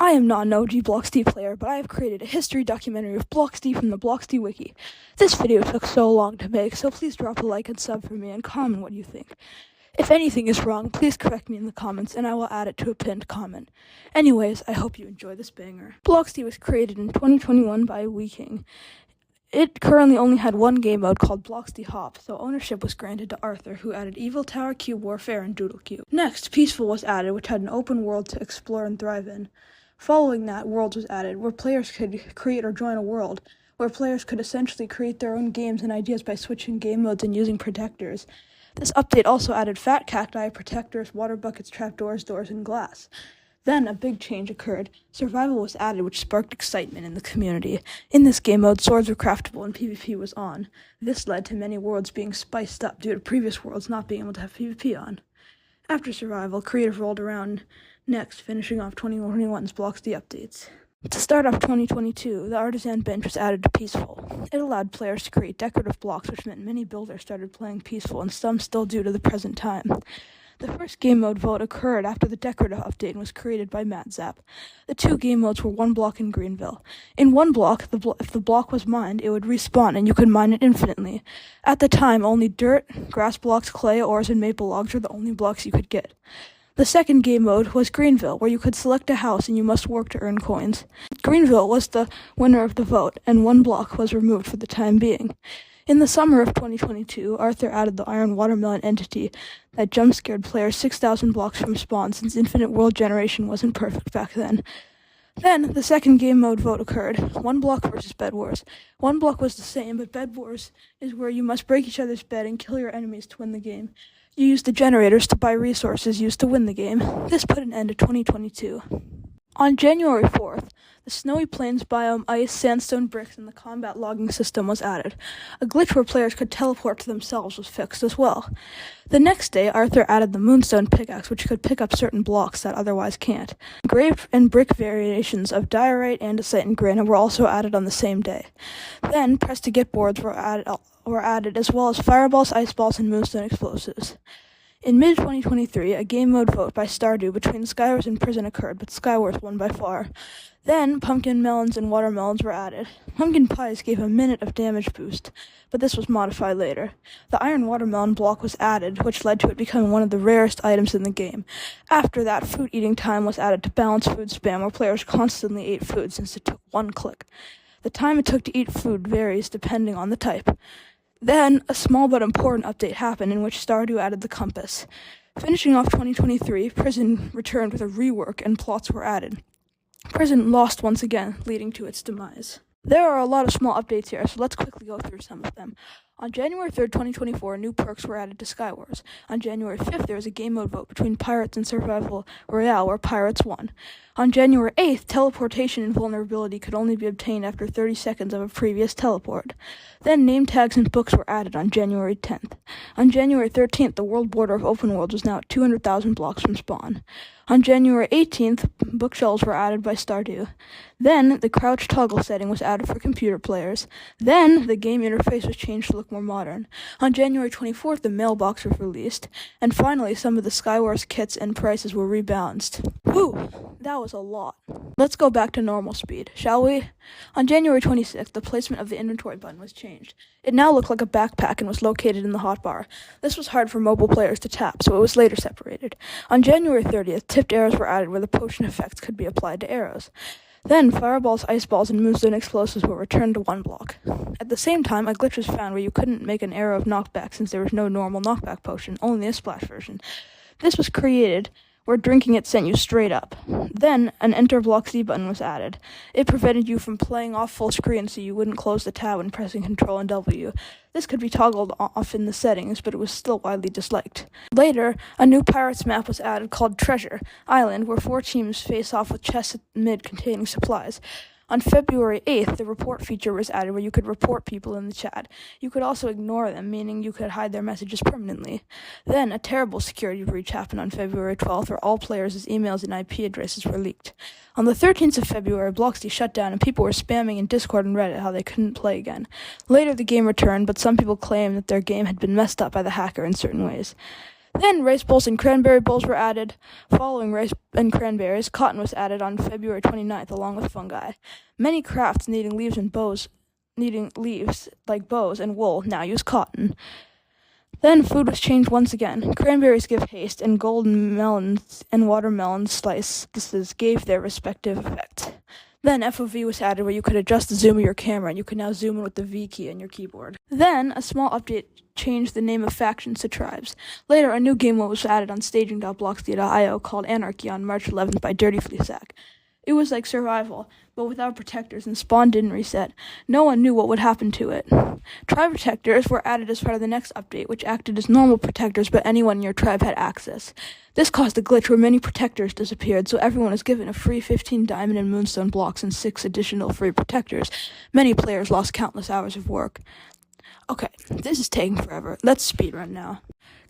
I am not an OG Bloxd-io player, but I have created a history documentary of Bloxd-io from the Bloxd-io wiki. This video took so long to make, so please drop a like and sub for me and comment what you think. If anything is wrong, please correct me in the comments and I will add it to a pinned comment. Anyways, I hope you enjoy this banger. Bloxd-io was created in 2021 by WeKing. It currently only had one game mode called Bloxd-io, so ownership was granted to Arthur, who added Evil Tower, Cube Warfare, and Doodle Cube. Next, Peaceful was added, which had an open world to explore and thrive in. Following that, Worlds was added, where players could create or join a world, where players could essentially create their own games and ideas by switching game modes and using protectors. This update also added fat cacti, protectors, water buckets, trapdoors, doors, and glass. Then, a big change occurred. Survival was added, which sparked excitement in the community. In this game mode, swords were craftable and PvP was on. This led to many worlds being spiced up due to previous worlds not being able to have PvP on. After Survival, Creative rolled around next, finishing off 2021's Bloxd-io updates. To start off 2022, the Artisan Bench was added to Peaceful. It allowed players to create decorative blocks, which meant many builders started playing Peaceful, and some still do to the present time. The first game mode vote occurred after the decorative update and was created by Matt Zapp. The two game modes were one block and Greenville. In one block, if the block was mined, it would respawn and you could mine it infinitely. At the time, only dirt, grass blocks, clay, ores, and maple logs were the only blocks you could get. The second game mode was Greenville, where you could select a house and you must work to earn coins. Greenville was the winner of the vote, and one block was removed for the time being. In the summer of 2022, Arthur added the Iron Watermelon entity that jump-scared players 6,000 blocks from spawn, since infinite world generation wasn't perfect back then. Then, the second game mode vote occurred, One Block versus Bed Wars. One Block was the same, but Bed Wars is where you must break each other's bed and kill your enemies to win the game. You use the generators to buy resources used to win the game. This put an end to 2022. On January 4th, the Snowy Plains biome, ice, sandstone bricks, and the combat logging system was added. A glitch where players could teleport to themselves was fixed as well. The next day, Arthur added the Moonstone pickaxe, which could pick up certain blocks that otherwise can't. Grave and brick variations of diorite, andesite, and granite were also added on the same day. Then, press to get boards were added, as well as fireballs, ice balls, and moonstone explosives. In mid-2023, a game mode vote by Stardew between Skywars and Prison occurred, but Skywars won by far. Then, pumpkin melons and watermelons were added. Pumpkin pies gave a minute of damage boost, but this was modified later. The iron watermelon block was added, which led to it becoming one of the rarest items in the game. After that, food eating time was added to balance food spam, where players constantly ate food since it took one click. The time it took to eat food varies depending on the type. Then, a small but important update happened in which Stardew added the compass. Finishing off 2023, Prison returned with a rework and plots were added. Prison lost once again, leading to its demise. There are a lot of small updates here, so let's quickly go through some of them. On January 3rd, 2024, new perks were added to Skywars. On January 5th, there was a game mode vote between Pirates and Survival Royale, where Pirates won. On January 8th, teleportation invulnerability could only be obtained after 30 seconds of a previous teleport. Then name tags and books were added on January 10th. On January 13th, the world border of open worlds was now at 200,000 blocks from spawn. On January 18th, bookshelves were added by Stardew. Then, the crouch toggle setting was added for computer players. Then, the game interface was changed to look more modern. On January 24th, the mailbox was released. And finally, some of the Skywars kits and prices were rebalanced. Whew, that was a lot. Let's go back to normal speed, shall we? On January 26th, the placement of the inventory button was changed. It now looked like a backpack and was located in the hotbar. This was hard for mobile players to tap, so it was later separated. On January 30th, tipped arrows were added where the potion effects could be applied to arrows. Then, fireballs, ice balls, and moonstone explosives were returned to one block. At the same time, a glitch was found where you couldn't make an arrow of knockback since there was no normal knockback potion, only a splash version. This was created where drinking it sent you straight up. Then, an Enter Bloxd-io button was added. It prevented you from playing off full screen so you wouldn't close the tab when pressing Ctrl and W. This could be toggled off in the settings, but it was still widely disliked. Later, a new Pirates map was added called Treasure Island, where 4 teams face off with chests at mid containing supplies. On February 8th, the report feature was added where you could report people in the chat. You could also ignore them, meaning you could hide their messages permanently. Then, a terrible security breach happened on February 12th where all players' emails and IP addresses were leaked. On the 13th of February, Bloxd-io shut down and people were spamming in Discord and Reddit how they couldn't play again. Later, the game returned, but some people claimed that their game had been messed up by the hacker in certain ways. Then rice bowls and cranberry bowls were added. Following rice and cranberries, cotton was added on February 29th along with fungi. Many crafts needing leaves like bows and wool now use cotton. Then food was changed once again. Cranberries give haste, and golden melons and watermelon slices gave their respective effect. Then FOV was added where you could adjust the zoom of your camera and you could now zoom in with the V key on your keyboard. Then a small update changed the name of factions to tribes. Later, a new game mode was added on staging.bloxd-io called Anarchy on March 11th by Dirty Fleasack. It was like survival, but without protectors, and spawn didn't reset. No one knew what would happen to it. Tribe protectors were added as part of the next update, which acted as normal protectors, but anyone in your tribe had access. This caused a glitch where many protectors disappeared, so everyone was given a free 15 diamond and moonstone blocks and 6 additional free protectors. Many players lost countless hours of work. Okay, this is taking forever. Let's speedrun now.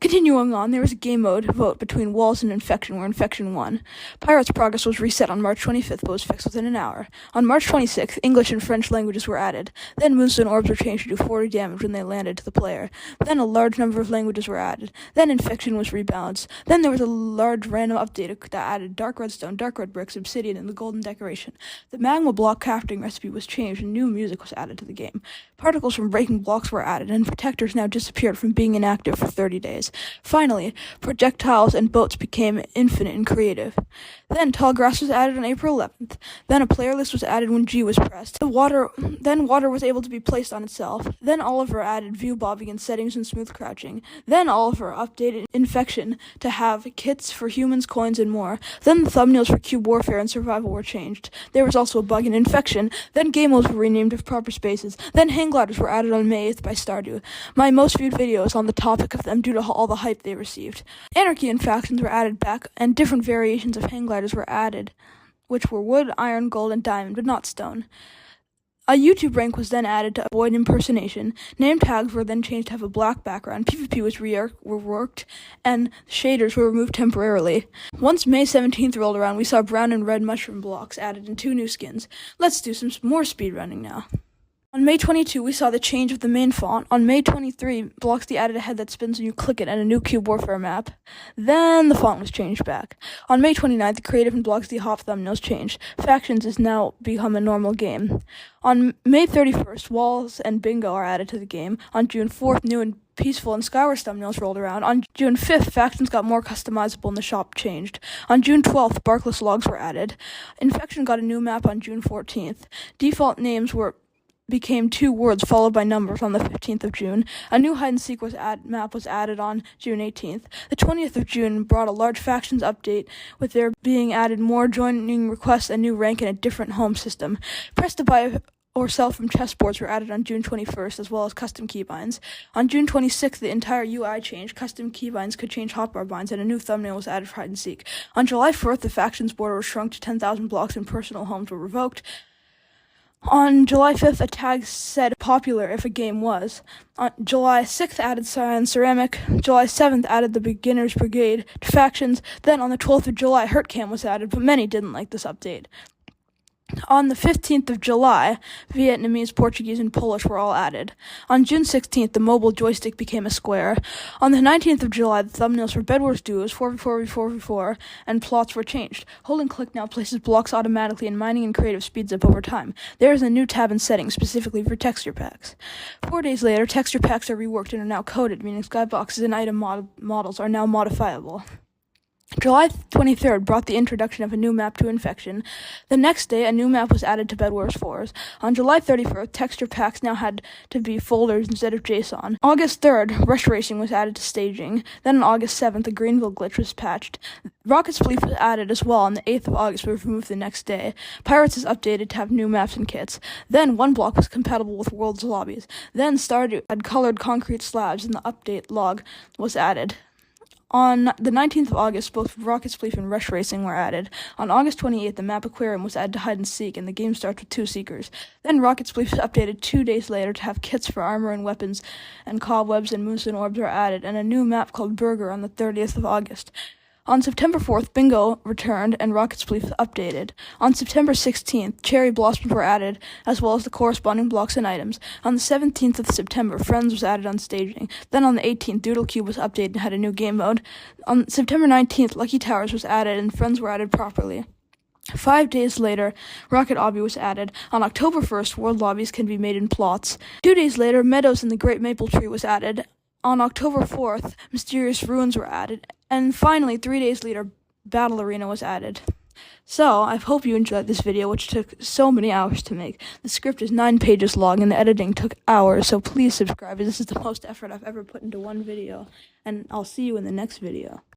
Continuing on, there was a game mode vote between Walls and Infection, where Infection won. Pirates' progress was reset on March 25th, but was fixed within an hour. On March 26th, English and French languages were added. Then Moonstone orbs were changed to do 40 damage when they landed to the player. Then a large number of languages were added. Then Infection was rebalanced. Then there was a large random update that added dark redstone, dark red bricks, obsidian, and the golden decoration. The magma block crafting recipe was changed, and new music was added to the game. Particles from breaking blocks were added, and protectors now disappeared from being inactive for 30 days. Finally, projectiles and boats became infinite and creative. Then tall grass was added on April 11th. Then a player list was added when G was pressed. Water was able to be placed on itself. Then Oliver added view bobbing and settings and smooth crouching. Then Oliver updated Infection to have kits for humans, coins, and more. Then the thumbnails for Cube Warfare and Survival were changed. There was also a bug in Infection. Then game modes were renamed with proper spaces. Then hang gliders were added on May 8th by Stardew. My most viewed video is on the topic of them due to all the hype they received. Anarchy and factions were added back, and different variations of hang gliders were added, which were wood, iron, gold, and diamond, but not stone. A YouTube rank was then added to avoid impersonation. Name tags were then changed to have a black background. PvP was reworked, and shaders were removed temporarily. Once May 17th rolled around, we saw brown and red mushroom blocks added in 2 new skins. Let's do some more speedrunning now. On May 22, we saw the change of the main font. On May 23, Bloxd-io added a head that spins when you click it and a new Cube Warfare map. Then the font was changed back. On May 29th, the creative and Bloxd-io hop thumbnails changed. Factions has now become a normal game. On May 31st, Walls and Bingo are added to the game. On June 4th, new and Peaceful and Skyward thumbnails rolled around. On June 5th, factions got more customizable and the shop changed. On June 12th, Barkless logs were added. Infection got a new map on June 14th. Default names became 2 words followed by numbers on the 15th of June. A new hide-and-seek map was added on June 18th. The 20th of June brought a large factions update, with there being added more joining requests, a new rank, and a different home system. Press to buy or sell from chessboards were added on June 21st, as well as custom keybinds. On June 26th, the entire UI changed. Custom keybinds could change hotbar binds, and a new thumbnail was added for hide-and-seek. On July 4th, the factions border was shrunk to 10,000 blocks and personal homes were revoked. On July 5th, a tag said popular if a game was. On July 6th, added Cyan Ceramic. July 7th, added the Beginner's Brigade to factions. Then on the 12th of July, HurtCam was added, but many didn't like this update. On the 15th of July, Vietnamese, Portuguese, and Polish were all added. On June 16th, the mobile joystick became a square. On the 19th of July, the thumbnails for Bedwars duos, 4v4v4v4, and plots were changed. Hold and click now places blocks automatically, and mining and creative speeds up over time. There is a new tab in settings specifically for texture packs. 4 days later, texture packs are reworked and are now coded, meaning skyboxes and item models are now modifiable. July 23rd brought the introduction of a new map to Infection. The next day, a new map was added to Bedwars 4s. On July 31st, texture packs now had to be folders instead of JSON. August 3rd, Rush Racing was added to staging. Then on August 7th, the Greenville glitch was patched. Rocket's Fleet was added as well on the 8th of August, but was removed the next day. Pirates is updated to have new maps and kits. Then one block was compatible with World's lobbies. Then Stardew had colored concrete slabs, and the update log was added. On the 19th of August, both Rocket Spleef and Rush Racing were added. On August 28th, the map Aquarium was added to hide-and-seek, and the game starts with 2 seekers. Then Rocket Spleef was updated 2 days later to have kits for armor and weapons, and cobwebs and moonstone orbs were added, and a new map called Burger on the 30th of August. On September 4th, Bingo returned and Rocket Spleef updated. On September 16th, cherry blossoms were added, as well as the corresponding blocks and items. On the 17th of September, Friends was added on staging. Then on the 18th, Doodle Cube was updated and had a new game mode. On September 19th, Lucky Towers was added and Friends were added properly. 5 days later, Rocket Obby was added. On October 1st, world lobbies can be made in plots. 2 days later, Meadows in the Great Maple Tree was added. On October 4th, Mysterious Ruins were added. And finally, 3 days later, Battle Arena was added. So, I hope you enjoyed this video, which took so many hours to make. The script is 9 pages long, and the editing took hours, so please subscribe. This is the most effort I've ever put into one video. And I'll see you in the next video.